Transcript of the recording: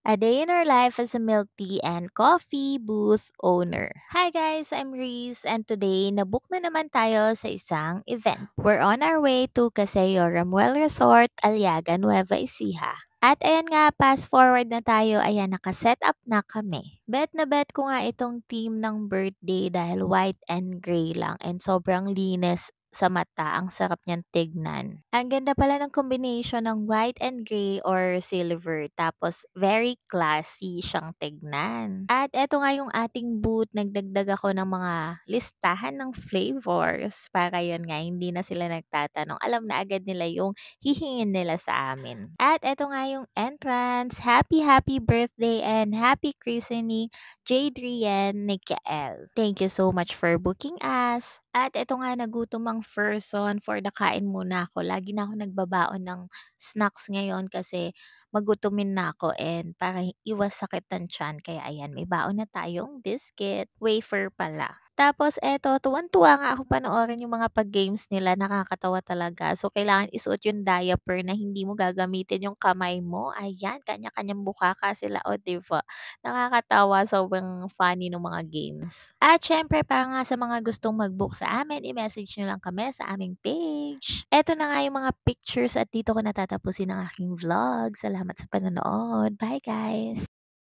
A day in our life as a milk tea and coffee booth owner. Hi guys, I'm Reese and today nabook na naman tayo sa isang event. We're on our way to Caseo Ramuel Resort, Aliaga, Nueva Ecija. At ayan nga, fast forward na tayo, ayan, nakaset up na kami. Bet na bet ko nga itong theme ng birthday dahil white and gray lang and sobrang linis sa mata. Ang sarap niyan tignan. Ang ganda pala ng combination ng white and gray or silver. Tapos, very classy siyang tignan. At eto nga yung ating booth. Nagdagdag ako ng mga listahan ng flavors. Para yun nga, hindi na sila nagtatanong. Alam na agad nila yung hihingin nila sa amin. At eto nga yung entrance. Happy, happy birthday and happy christening Jadrian Nikael. Thank you so much for booking us. At eto nga, nagutom ang person for the kain muna ako. Lagi na ako nagbabaon ng snacks ngayon kasi magutumin na ako and para iwas sakit ng tiyan. Kaya ayan, may baon na tayong biscuit, wafer pala. Tapos eto, tuwan-tuwa nga ako panoorin yung mga pag-games nila, nakakatawa talaga. So, kailangan isuot yung diaper na hindi mo gagamitin yung kamay mo. Ayan, kanya-kanyang bukaka sila, o 'di ba? Nakakatawa, sobrang funny ng mga games. At syempre para nga sa mga gustong mag-book sa amin, i-message nyo lang kami sa aming page. Eto na nga yung mga pictures at dito ko natatapusin ang aking vlog. Salamat sa panonood. Bye guys!